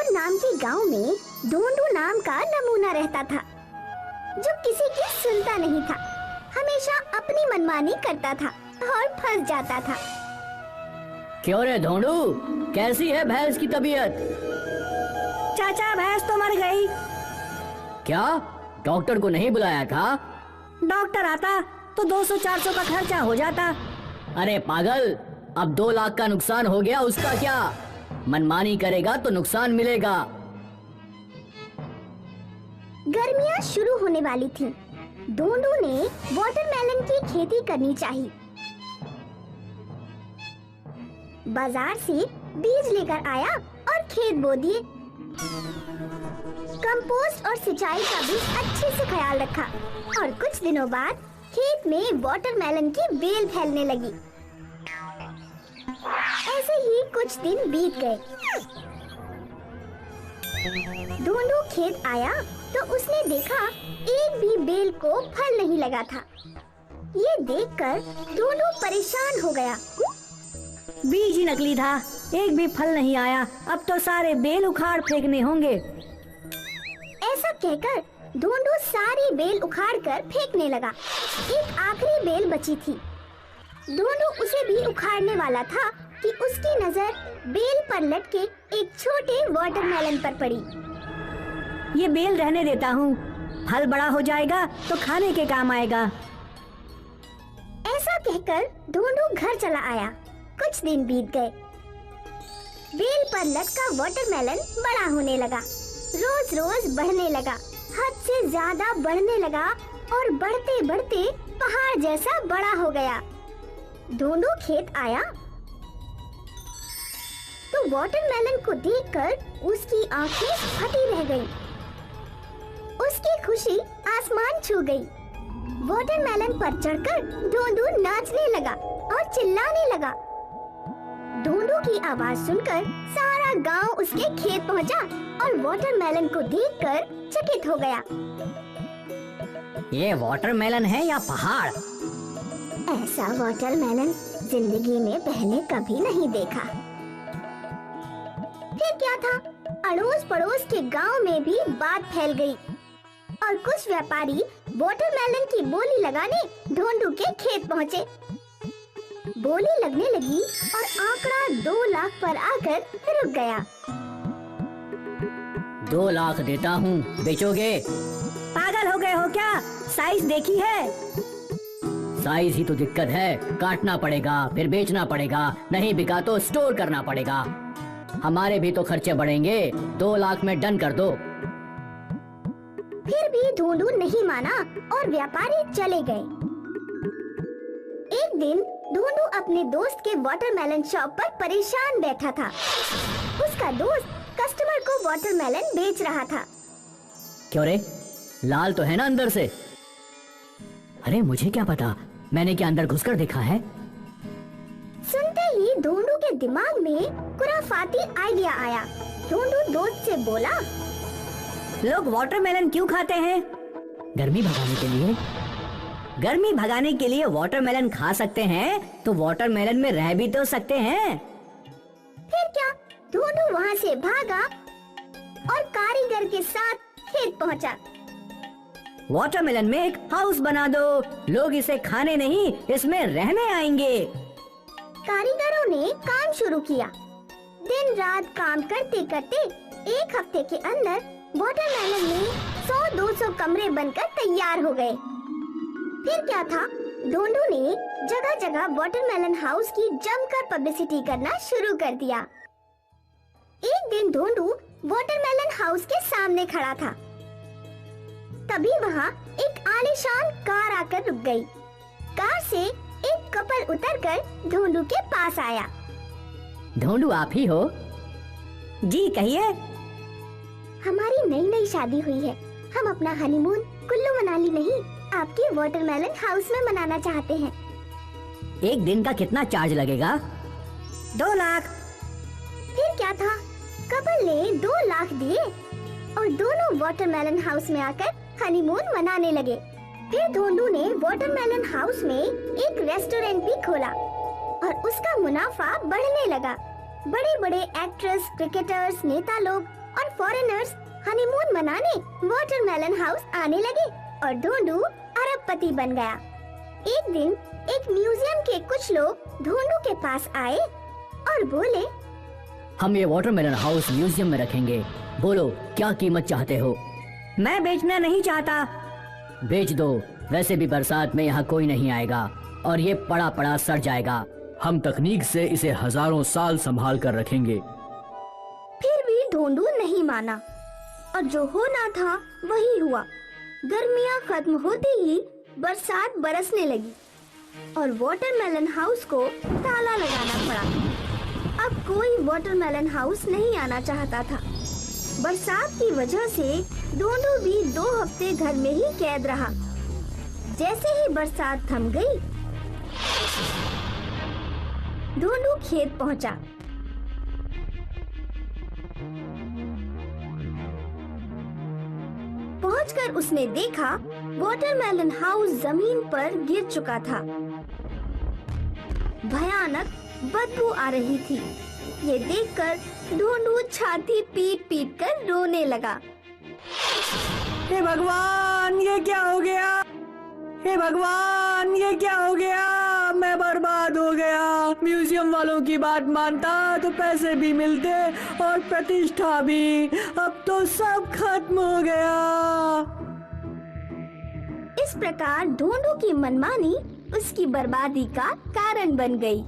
जयपुर नाम के गांव में ढोंडू नाम का नमूना रहता था, जो किसी की सुनता नहीं था, हमेशा अपनी मनमानी करता था और फंस जाता था। क्यों रे ढोंडू, कैसी है भैंस की तबीयत? चाचा, भैंस तो मर गई। क्या डॉक्टर को नहीं बुलाया था? डॉक्टर आता तो 200-400 का खर्चा हो जाता। अरे पागल, अब 2 लाख का नुकसान हो गया, उसका क्या? मनमानी करेगा तो नुकसान मिलेगा। गर्मियां शुरू होने वाली थीं। ढोंडू ने वाटरमेलन की खेती करनी चाहिए। बाजार से बीज लेकर आया और खेत बो दिए। कंपोस्ट और सिंचाई का भी अच्छे से ख्याल रखा और कुछ दिनों बाद खेत में वाटरमेलन की बेल फैलने लगी। ऐसे ही कुछ दिन बीत गए। ढोंडू खेत आया तो उसने देखा एक भी बेल को फल नहीं लगा था। ये देखकर ढोंडू परेशान हो गया। बीज ही नकली था, एक भी फल नहीं आया। अब तो सारे बेल उखाड़ फेंकने होंगे। ऐसा कहकर ढोंडू सारी बेल उखाड़कर फेंकने लगा। एक आखिरी बेल बची थी। ढोंडू उसे भी उखाड़ने वाला था कि उसकी नजर बेल पर लटके एक छोटे वाटरमेलन पर पड़ी। ये बेल रहने देता हूँ, फल बड़ा हो जाएगा तो खाने के काम आएगा। ऐसा कहकर ढोंडू घर चला आया। कुछ दिन बीत गए। बेल पर लटका वाटरमेलन बड़ा होने लगा, रोज रोज बढ़ने लगा, हद से ज्यादा बढ़ने लगा और बढ़ते बढ़ते पहाड़ जैसा बड़ा हो गया। ढोंडू खेत आया तो वाटरमेलन को देखकर उसकी आंखें फटी रह गईं। उसकी खुशी आसमान छू गई। वाटरमेलन पर चढ़कर ढोंडू नाचने लगा और चिल्लाने लगा। ढोंडू की आवाज सुनकर सारा गांव उसके खेत पहुंचा और वाटरमेलन को देखकर चकित हो गया। ये वाटरमेलन है या पहाड़? ऐसा वाटरमेलन जिंदगी में पहले कभी नहीं देखा। फिर क्या था, अड़ोस पड़ोस के गांव में भी बात फैल गई और कुछ व्यापारी वाटरमेलन की बोली लगाने ढोंडू के खेत पहुंचे। बोली लगने लगी और आंकड़ा 2 लाख पर आकर रुक गया। 2 लाख देता हूँ, बेचोगे? पागल हो गए हो क्या? साइज देखी है? साइज ही तो दिक्कत है, काटना पड़ेगा, फिर बेचना पड़ेगा, नहीं बिका तो स्टोर करना पड़ेगा। हमारे भी तो खर्चे बढ़ेंगे। 2 लाख में डन कर दो। फिर भी ढोंडू नहीं माना और व्यापारी चले गए। एक दिन ढोंडू अपने दोस्त के वाटरमेलन शॉप पर परेशान बैठा था। उसका दोस्त कस्टमर को वाटरमेलन बेच रहा था। क्यों रे, लाल तो है ना अंदर से? अरे मुझे क्या पता, मैंने क्या अंदर घुसकर देखा है? सुनते ही ढोंडू के दिमाग में खुराफाती आइडिया आया। ढोंडू दोस्त से बोला, लोग वाटरमेलन क्यों खाते हैं? गर्मी भगाने के लिए। गर्मी भगाने के लिए वाटरमेलन खा सकते हैं तो वाटरमेलन में रह भी तो सकते हैं। फिर क्या, ढोंडू वहाँ से भागा और कारीगर के साथ खेत पहुँचा। वाटरमेलन में एक हाउस बना दो, लोग इसे खाने नहीं इसमें रहने आएंगे। कारीगरों ने काम शुरू किया। दिन रात काम करते करते एक हफ्ते के अंदर वाटरमेलन में 100-200 कमरे बनकर तैयार हो गए। फिर क्या था, ढोंडू ने जगह जगह वाटरमेलन हाउस की जमकर पब्लिसिटी करना शुरू कर दिया। एक दिन ढोंडू वाटरमेलन हाउस के सामने खड़ा था। तभी वहाँ एक आलीशान कार आकर रुक गई। कार से एक कपल उतरकर ढोंडू के पास आया। ढोंडू आप ही हो? जी कहिए। हमारी नई नई शादी हुई है। हम अपना हनीमून कुल्लू मनाली नहीं, आपके वाटरमेलन हाउस में मनाना चाहते हैं। एक दिन का कितना चार्ज लगेगा? 2 लाख। फिर क्या था, कपल ने 2 लाख दिए और दोनों वाटरमेलन हाउस में आकर हनीमून मनाने लगे। फिर ढोंडू ने वाटरमेलन हाउस में एक रेस्टोरेंट भी खोला और उसका मुनाफा बढ़ने लगा। बड़े बड़े एक्ट्रेस, क्रिकेटर्स, नेता लोग और फॉरेनर्स हनीमून मनाने वाटरमेलन हाउस आने लगे और ढूंढू अरबपति बन गया। एक दिन एक म्यूजियम के कुछ लोग ढूंढू के पास आए और बोले, हम ये वाटरमेलन हाउस म्यूजियम में रखेंगे। बोलो क्या कीमत चाहते हो? मैं बेचना नहीं चाहता। बेच दो, वैसे भी बरसात में यहाँ कोई नहीं आएगा और ये पड़ा पड़ा सड़ जाएगा। हम तकनीक से इसे हजारों साल संभाल कर रखेंगे। फिर भी ढूंढू नहीं माना और जो होना था वही हुआ। गर्मियाँ खत्म होते ही बरसात बरसने लगी और वाटरमेलन हाउस को ताला लगाना पड़ा। अब कोई वाटरमेलन हाउस नहीं आना चाहता था। बरसात की वजह से ढूंढू भी 2 हफ्ते घर में ही कैद रहा। जैसे ही बरसात थम गई, ढूंढू खेत पहुंचा। पहुंचकर उसने देखा वाटरमेलन हाउस जमीन पर गिर चुका था। भयानक बदबू आ रही थी। ये देखकर ढूंढू छाती पीट पीट कर रोने लगा। हे भगवान, ये क्या हो गया? हे भगवान, ये क्या हो गया? मैं बर्बाद हो गया। म्यूजियम वालों की बात मानता तो पैसे भी मिलते और प्रतिष्ठा भी। अब तो सब खत्म हो गया। इस प्रकार ढूंढू की मनमानी उसकी बर्बादी का कारण बन गई।